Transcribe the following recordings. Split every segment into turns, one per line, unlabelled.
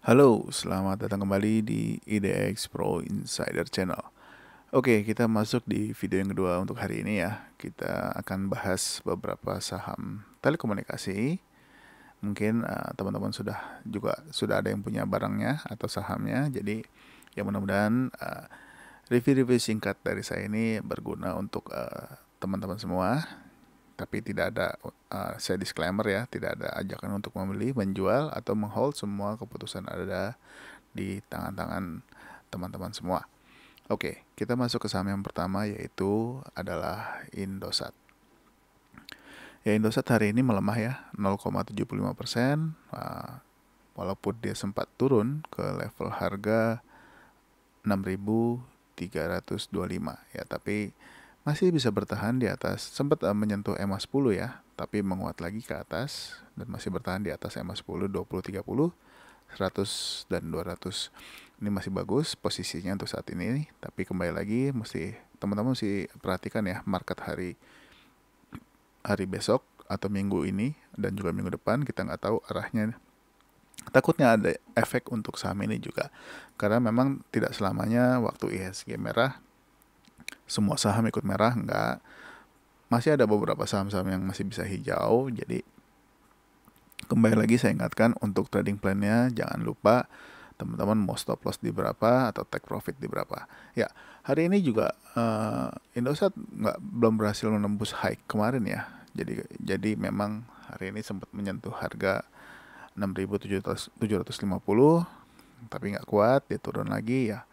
Halo, selamat datang kembali di IDX Pro Insider Channel. Oke, kita masuk di video yang kedua untuk hari ini ya. Kita akan bahas beberapa saham telekomunikasi. Mungkin teman-teman sudah ada yang punya barangnya atau sahamnya. Jadi ya mudah-mudahan review-review singkat dari saya ini berguna untuk teman-teman semua. Tapi tidak ada, saya disclaimer ya, tidak ada ajakan untuk membeli, menjual, atau menghold. Semua keputusan ada di tangan-tangan teman-teman semua. Oke, kita masuk ke saham yang pertama, yaitu adalah Indosat. Ya, Indosat hari ini melemah ya, 0,75%, walaupun dia sempat turun ke level harga 6.325 ya, tapi masih bisa bertahan di atas, sempat menyentuh EMA 10 ya, tapi menguat lagi ke atas dan masih bertahan di atas EMA 10, 20, 30, 100 dan 200. Ini masih bagus posisinya untuk saat ini, tapi kembali lagi teman-teman mesti perhatikan ya market hari besok atau minggu ini dan juga minggu depan, kita nggak tahu arahnya. Takutnya ada efek untuk saham ini juga, karena memang tidak selamanya waktu IHSG merah semua saham ikut merah, enggak. Masih ada beberapa saham-saham yang masih bisa hijau. Jadi kembali lagi saya ingatkan, untuk trading plan-nya jangan lupa teman-teman mau stop loss di berapa atau take profit di berapa. Ya, hari ini juga Indosat belum berhasil menembus high kemarin ya. Jadi memang hari ini sempat menyentuh harga 6.750, tapi nggak kuat, dia turun lagi ya.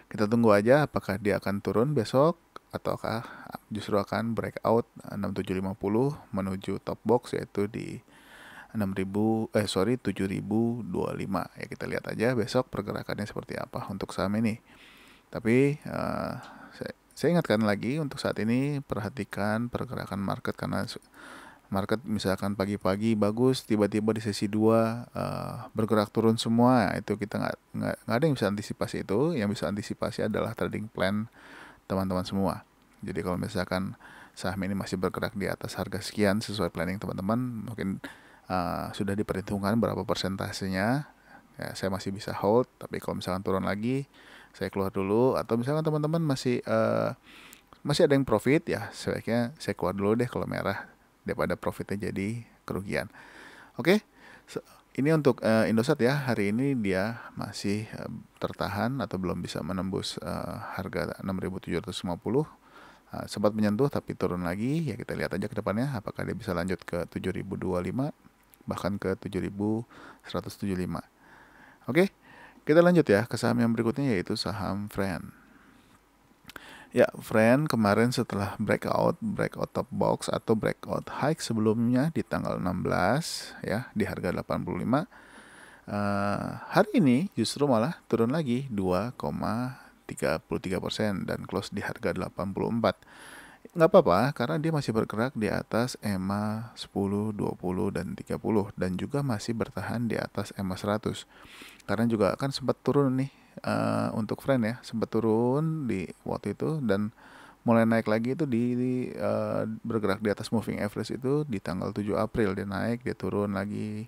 Kita tunggu aja apakah dia akan turun besok ataukah justru akan breakout 6750 menuju top box, yaitu di 7025 ya. Kita lihat aja besok pergerakannya seperti apa untuk saham ini. Tapi saya ingatkan lagi, untuk saat ini perhatikan pergerakan market, karena market misalkan pagi-pagi bagus, tiba-tiba di sesi 2 bergerak turun semua, itu kita nggak ada yang bisa antisipasi itu. Yang bisa antisipasi adalah trading plan teman-teman semua. Jadi kalau misalkan saham ini masih bergerak di atas harga sekian sesuai planning teman-teman, mungkin sudah diperhitungkan berapa persentasenya ya, saya masih bisa hold. Tapi kalau misalkan turun lagi, saya keluar dulu. Atau misalkan teman-teman masih ada yang profit ya, sebaiknya saya keluar dulu deh kalau merah, daripada profitnya jadi kerugian. Oke, ini untuk Indosat ya. Hari ini dia masih tertahan atau belum bisa menembus harga 6.750. Sempat menyentuh tapi turun lagi ya. Kita lihat aja ke depannya apakah dia bisa lanjut ke 7.025 bahkan ke 7.175. Oke, kita lanjut ya ke saham yang berikutnya, yaitu saham Friend. Ya, Friend kemarin setelah breakout top box atau breakout high sebelumnya di tanggal 16 ya di harga 85. Hari ini justru malah turun lagi 2,33% dan close di harga 84. Nggak apa-apa, karena dia masih bergerak di atas EMA 10, 20, dan 30, dan juga masih bertahan di atas EMA 100. Karena juga kan sempat turun nih untuk Friend ya, sempat turun di waktu itu dan mulai naik lagi itu bergerak di atas moving average itu di tanggal 7 April. Dia naik, dia turun lagi.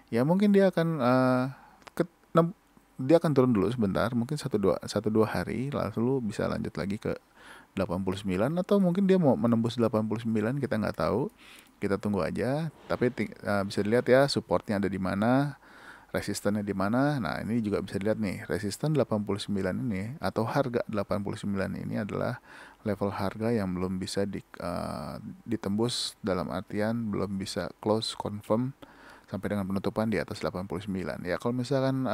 Ya mungkin dia akan dia akan turun dulu sebentar, mungkin 1-2 hari, lalu bisa lanjut lagi ke 89, atau mungkin dia mau menembus 89, kita nggak tahu. Kita tunggu aja. Tapi bisa dilihat ya supportnya ada di mana, resistannya di mana. Nah, ini juga bisa dilihat nih, resisten 89 ini atau harga 89 ini adalah level harga yang belum bisa ditembus, dalam artian belum bisa close confirm sampai dengan penutupan di atas 89. Ya, kalau misalkan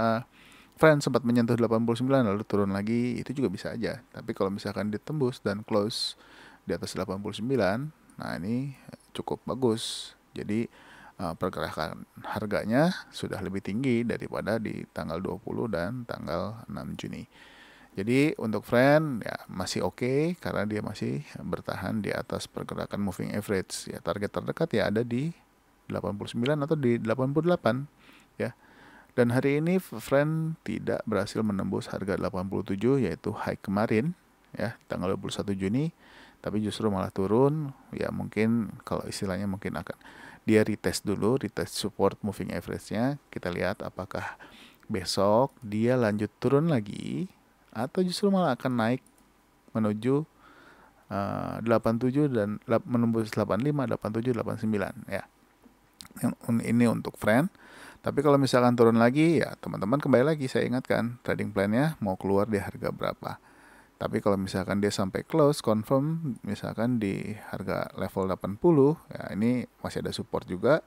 Friend sempat menyentuh 89 lalu turun lagi, itu juga bisa aja. Tapi kalau misalkan ditembus dan close di atas 89, nah ini cukup bagus. Jadi pergerakan harganya sudah lebih tinggi daripada di tanggal 20 dan tanggal 6 Juni. Jadi untuk Friend ya masih oke, karena dia masih bertahan di atas pergerakan moving average. Ya, target terdekat ya ada di 89 atau di 88 ya. Dan hari ini Friend tidak berhasil menembus harga 87, yaitu high kemarin ya tanggal 21 Juni, tapi justru malah turun. Ya mungkin kalau istilahnya mungkin akan dia retest dulu, retest support moving average-nya. Kita lihat apakah besok dia lanjut turun lagi atau justru malah akan naik menuju 87 dan menembus 85, 87, 89 ya. Ini untuk friend. Tapi kalau misalkan turun lagi ya teman-teman kembali lagi saya ingatkan trading plan-nya mau keluar di harga berapa. Tapi kalau misalkan dia sampai close confirm misalkan di harga level 80 ya ini masih ada support juga.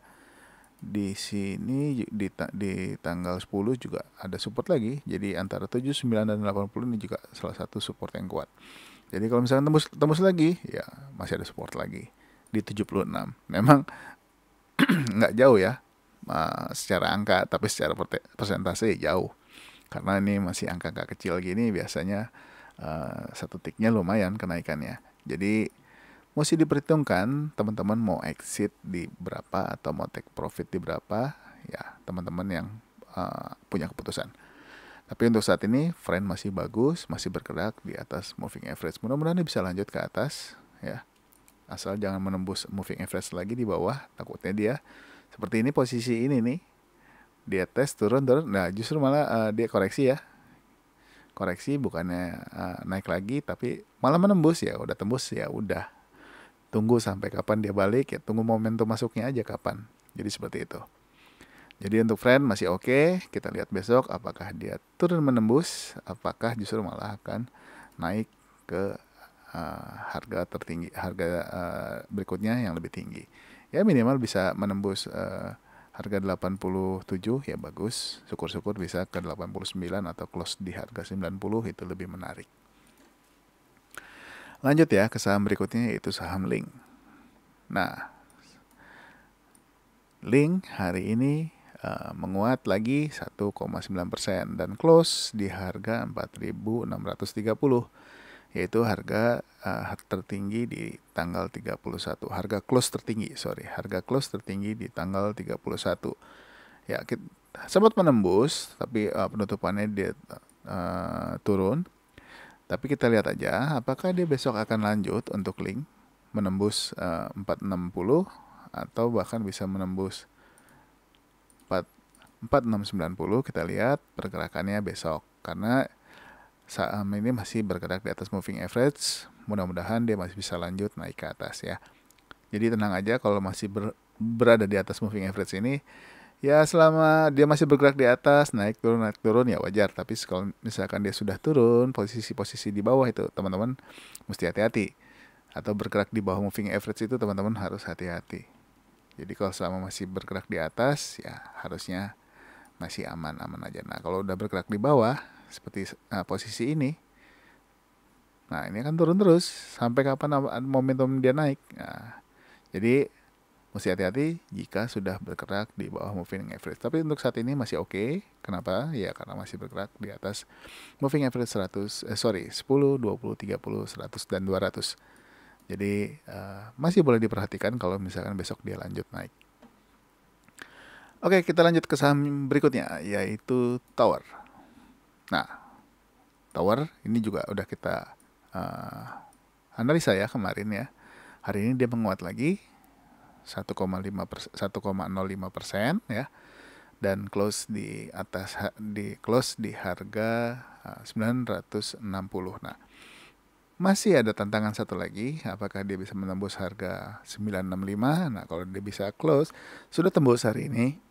Di sini di tanggal 10 juga ada support lagi. Jadi antara 79 dan 80 ini juga salah satu support yang kuat. Jadi kalau misalkan tembus lagi ya masih ada support lagi di 76. Memang nggak jauh ya secara angka, tapi secara persentase jauh. Karena ini masih angka-angka kecil gini biasanya satu tiknya lumayan kenaikannya. Jadi mesti diperhitungkan teman-teman mau exit di berapa atau mau take profit di berapa ya teman-teman yang punya keputusan. Tapi untuk saat ini friend masih bagus, masih bergerak di atas moving average. Mudah-mudahan dia bisa lanjut ke atas ya. Asal jangan menembus moving average lagi di bawah, takutnya dia seperti ini posisi ini nih. Dia tes turun, nah justru malah dia koreksi ya. Koreksi bukannya naik lagi tapi malah menembus ya, udah tembus ya udah. Tunggu sampai kapan dia balik ya, tunggu momentum masuknya aja kapan. Jadi seperti itu. Jadi untuk friend masih oke. Kita lihat besok apakah dia turun menembus, apakah justru malah akan naik ke harga tertinggi, harga berikutnya yang lebih tinggi. Ya minimal bisa menembus harga 87 ya bagus. Syukur-syukur bisa ke 89 atau close di harga 90 itu lebih menarik. Lanjut ya ke saham berikutnya yaitu saham Link. Nah, Link hari ini menguat lagi 1,9% dan close di harga 4.630 yaitu harga tertinggi di tanggal 31. Harga close tertinggi di tanggal 31. Ya, sempat menembus tapi penutupannya dia turun. Tapi kita lihat aja apakah dia besok akan lanjut untuk Link menembus 460 atau bahkan bisa menembus 4690. Kita lihat pergerakannya besok karena saham ini masih bergerak di atas moving average. Mudah-mudahan dia masih bisa lanjut naik ke atas ya. Jadi tenang aja kalau masih berada di atas moving average ini. Ya selama dia masih bergerak di atas, naik turun ya wajar. Tapi kalau misalkan dia sudah turun, posisi-posisi di bawah itu teman-teman mesti hati-hati. Atau bergerak di bawah moving average itu teman-teman harus hati-hati. Jadi kalau selama masih bergerak di atas, ya harusnya masih aman-aman aja. Nah kalau udah bergerak di bawah, seperti posisi ini, nah ini akan turun terus sampai kapan momentum dia naik. Nah, jadi mesti hati-hati jika sudah bergerak di bawah moving average. Tapi untuk saat ini masih oke. Kenapa? Ya karena masih bergerak di atas moving average 10, 20, 30, 100 dan 200. Jadi masih boleh diperhatikan kalau misalkan besok dia lanjut naik. Oke, kita lanjut ke saham berikutnya yaitu Tower. Nah, Tower ini juga udah kita analisa ya kemarin ya. Hari ini dia menguat lagi 1,05% ya, dan close di atas close di harga 960. Nah, masih ada tantangan satu lagi, apakah dia bisa menembus harga 965. Nah, kalau dia bisa close, sudah tembus hari ini.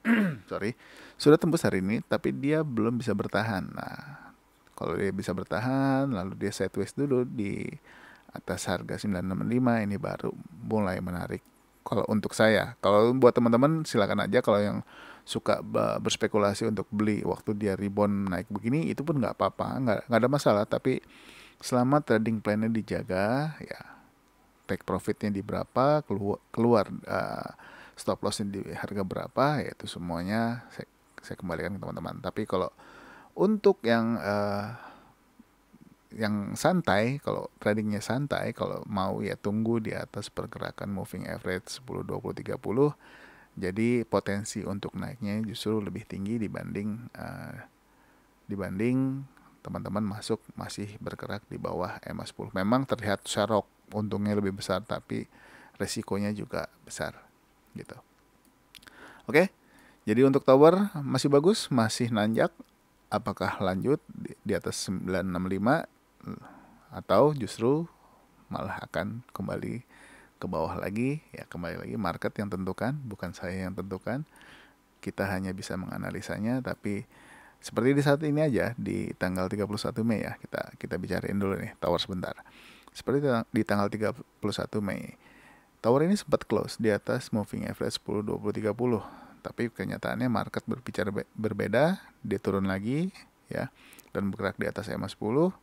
Sudah tembus hari ini tapi dia belum bisa bertahan. Nah, kalau dia bisa bertahan lalu dia sideways dulu di atas harga 965, ini baru mulai menarik. Kalau untuk saya, kalau buat teman-teman silakan aja. Kalau yang suka berspekulasi untuk beli waktu dia rebound naik begini, itu pun nggak apa-apa, nggak ada masalah. Tapi selama trading plan-nya dijaga, ya take profitnya di berapa, keluar stop loss-nya di harga berapa, ya itu semuanya saya kembalikan ke teman-teman. Tapi kalau untuk yang santai, kalau tradingnya santai, kalau mau ya tunggu di atas pergerakan moving average 10, 20, 30. Jadi potensi untuk naiknya justru lebih tinggi dibanding teman-teman masuk masih bergerak di bawah EMA 10. Memang terlihat sharok, untungnya lebih besar tapi resikonya juga besar gitu. Oke. Jadi untuk Tower masih bagus, masih nanjak. apakah lanjut di atas 965 atau justru malah akan kembali ke bawah lagi. Ya, kembali lagi market yang tentukan, bukan saya yang tentukan. Kita hanya bisa menganalisanya, tapi seperti di saat ini aja di tanggal 31 Mei ya, kita bicarain dulu nih tower sebentar. Seperti di tanggal 31 Mei, tower ini sempat close di atas moving average 10, 20, 30. Tapi kenyataannya market berbicara berbeda, dia turun lagi ya dan bergerak di atas EMA 10,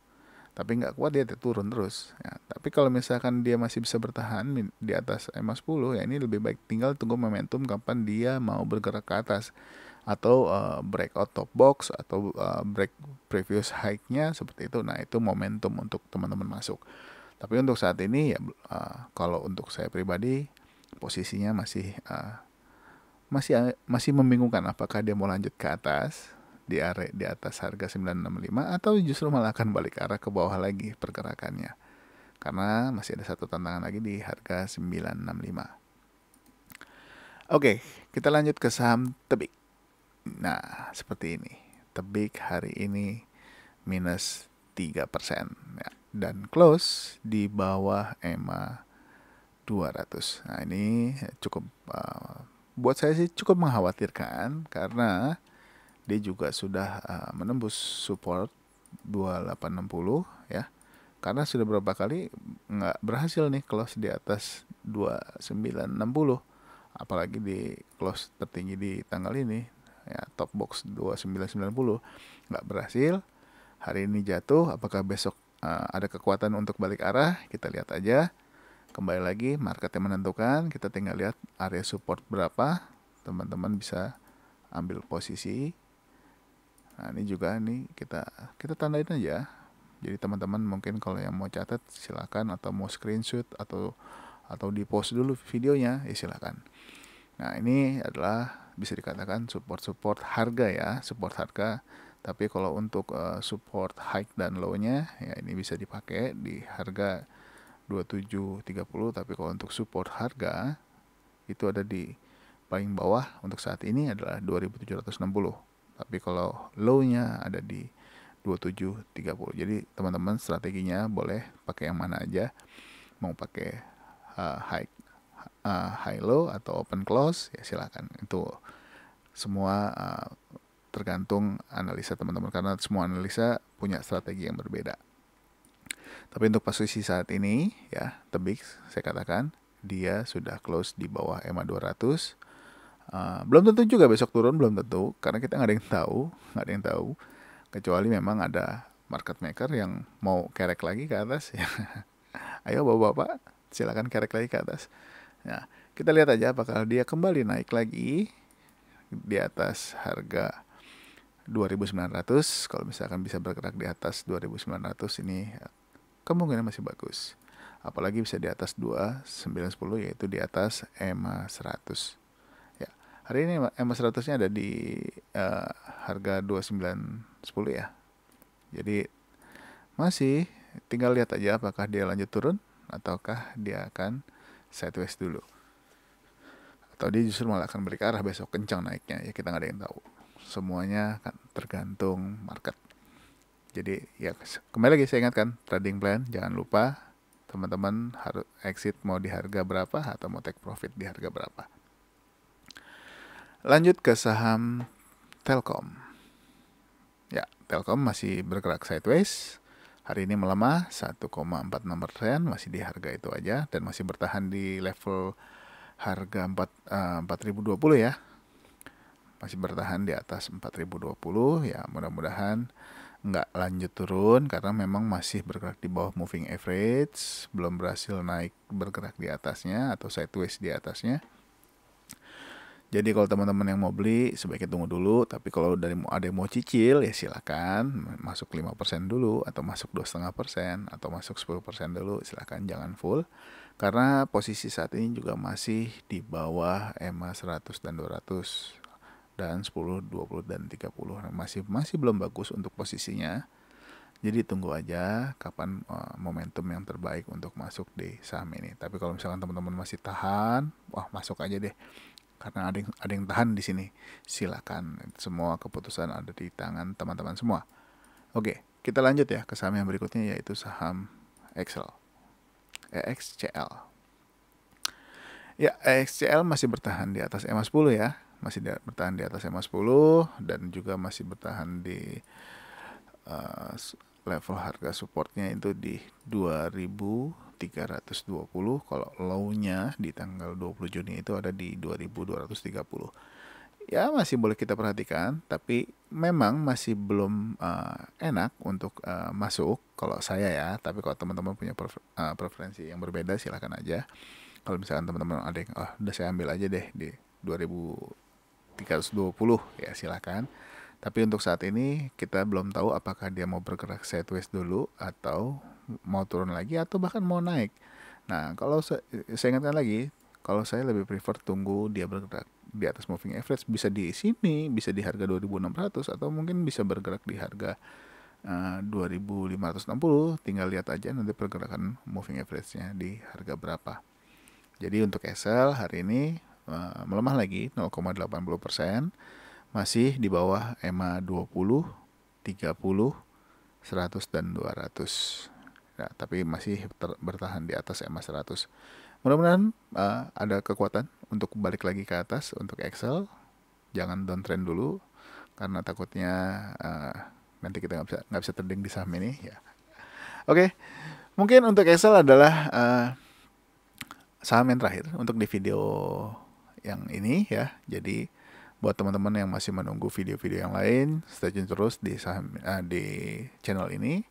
tapi nggak kuat, dia turun terus ya. Tapi kalau misalkan dia masih bisa bertahan di atas EMA 10 ya, ini lebih baik tinggal tunggu momentum kapan dia mau bergerak ke atas, atau breakout top box, atau break previous high-nya seperti itu. Nah, itu momentum untuk teman-teman masuk. Tapi untuk saat ini ya, kalau untuk saya pribadi posisinya masih membingungkan, apakah dia mau lanjut ke atas di area di atas harga 965 atau justru malah akan balik arah ke bawah lagi pergerakannya. Karena masih ada satu tantangan lagi di harga 965. Oke, kita lanjut ke saham Tebik. Nah, seperti ini. Tebik hari ini minus 3% ya, dan close di bawah EMA 200. Nah, ini cukup buat saya sih cukup mengkhawatirkan, karena dia juga sudah menembus support 2860 ya. Karena sudah beberapa kali nggak berhasil nih close di atas 2960. Apalagi di close tertinggi di tanggal ini ya, top box 2990 nggak berhasil. Hari ini jatuh, apakah besok ada kekuatan untuk balik arah? Kita lihat aja. Kembali lagi, market yang menentukan. Kita tinggal lihat area support berapa, teman-teman bisa ambil posisi. Nah, ini juga nih kita tandain aja. Jadi teman-teman mungkin kalau yang mau catat silakan, atau mau screenshot atau di post dulu videonya ya silakan. Nah, ini adalah bisa dikatakan support harga ya, support harga. Tapi kalau untuk support high dan low-nya ya, ini bisa dipakai di harga 2730. Tapi kalau untuk support harga itu ada di paling bawah untuk saat ini adalah 2760. Tapi kalau low-nya ada di 2730. Jadi teman-teman strateginya boleh pakai yang mana aja. Mau pakai high low atau open close ya silakan. Itu semua tergantung analisa teman-teman, karena semua analisa punya strategi yang berbeda. Tapi untuk posisi saat ini ya, Tebik saya katakan dia sudah close di bawah EMA 200. Belum tentu juga besok turun, belum tentu, karena kita nggak ada yang tahu, kecuali memang ada market maker yang mau kerek lagi ke atas ya. Ayo bapak-bapak, silakan kerek lagi ke atas. Nah, kita lihat aja apakah dia kembali naik lagi di atas harga 2900. Kalau misalkan bisa bergerak di atas 2900, ini kemungkinan masih bagus. Apalagi bisa di atas 2910, yaitu di atas EMA 100. Ya, hari ini EMA 100-nya ada di harga 2910 ya. Jadi masih tinggal lihat aja apakah dia lanjut turun ataukah dia akan sideways dulu, atau dia justru malah akan balik arah besok kencang naiknya ya, kita nggak ada yang tahu. Semuanya kan tergantung market. Jadi ya kembali lagi saya ingatkan, trading plan jangan lupa teman-teman harus exit mau di harga berapa atau mau take profit di harga berapa. Lanjut ke saham Telkom. Ya, Telkom masih bergerak sideways. Hari ini melemah 1,46%, masih di harga itu aja dan masih bertahan di level harga 4020 ya. Masih bertahan di atas 4020 ya, mudah-mudahan nggak lanjut turun, karena memang masih bergerak di bawah moving average, belum berhasil naik bergerak di atasnya atau sideways di atasnya. Jadi kalau teman-teman yang mau beli sebaiknya tunggu dulu, tapi kalau ada yang mau cicil ya silakan masuk 5% dulu, atau masuk 2,5%, atau masuk 10% dulu, silakan, jangan full. Karena posisi saat ini juga masih di bawah EMA 100 dan 200 dan 10, 20 dan 30. Masih belum bagus untuk posisinya. Jadi tunggu aja kapan momentum yang terbaik untuk masuk di saham ini. Tapi kalau misalkan teman-teman masih tahan, wah masuk aja deh. karena ada yang tahan di sini. Silakan, semua keputusan ada di tangan teman-teman semua. Oke, kita lanjut ya ke saham yang berikutnya, yaitu saham EXCL. Ya, EXCL masih bertahan di atas EMA 10 ya, masih bertahan di atas EMA 10 dan juga masih bertahan di level harga supportnya itu di 2320. Kalau low-nya di tanggal 20 Juni itu ada di 2230. Ya masih boleh kita perhatikan, tapi memang masih belum enak untuk masuk kalau saya ya. Tapi kalau teman-teman punya preferensi yang berbeda, silahkan aja. Kalau misalkan teman-teman ada yang udah saya ambil aja deh di 2320, ya silahkan. Tapi untuk saat ini kita belum tahu apakah dia mau bergerak sideways dulu atau mau turun lagi atau bahkan mau naik. Nah, kalau saya ingatkan lagi, kalau saya lebih prefer tunggu dia bergerak di atas moving average, bisa di sini, bisa di harga 2600 atau mungkin bisa bergerak di harga 2560. Tinggal lihat aja nanti pergerakan moving average-nya di harga berapa. Jadi untuk Excel hari ini melemah lagi 0,80%, masih di bawah EMA 20, 30, 100 dan 200. Ya, tapi masih bertahan di atas EMA 100. Mudah-mudahan ada kekuatan untuk balik lagi ke atas untuk Excel. Jangan downtrend dulu karena takutnya nanti kita nggak bisa trading di saham ini ya. Oke, mungkin untuk Excel adalah saham yang terakhir untuk di video yang ini ya. Jadi buat teman-teman yang masih menunggu video-video yang lain, stay tune terus di di channel ini.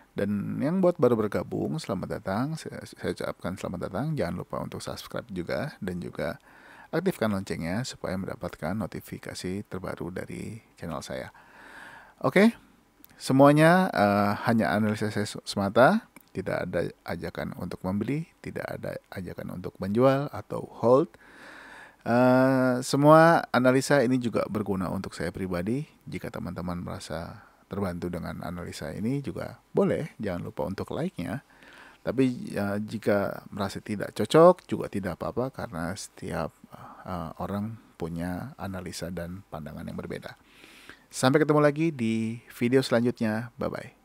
Dan yang buat baru bergabung, selamat datang. Saya ucapkan selamat datang. Jangan lupa untuk subscribe juga dan juga aktifkan loncengnya supaya mendapatkan notifikasi terbaru dari channel saya. Oke, semuanya hanya analisis saya semata. Tidak ada ajakan untuk membeli, tidak ada ajakan untuk menjual atau hold. Semua analisa ini juga berguna untuk saya pribadi. Jika teman-teman merasa terbantu dengan analisa ini juga boleh, jangan lupa untuk like-nya. Tapi jika merasa tidak cocok juga tidak apa-apa, karena setiap orang punya analisa dan pandangan yang berbeda. Sampai ketemu lagi di video selanjutnya. Bye-bye.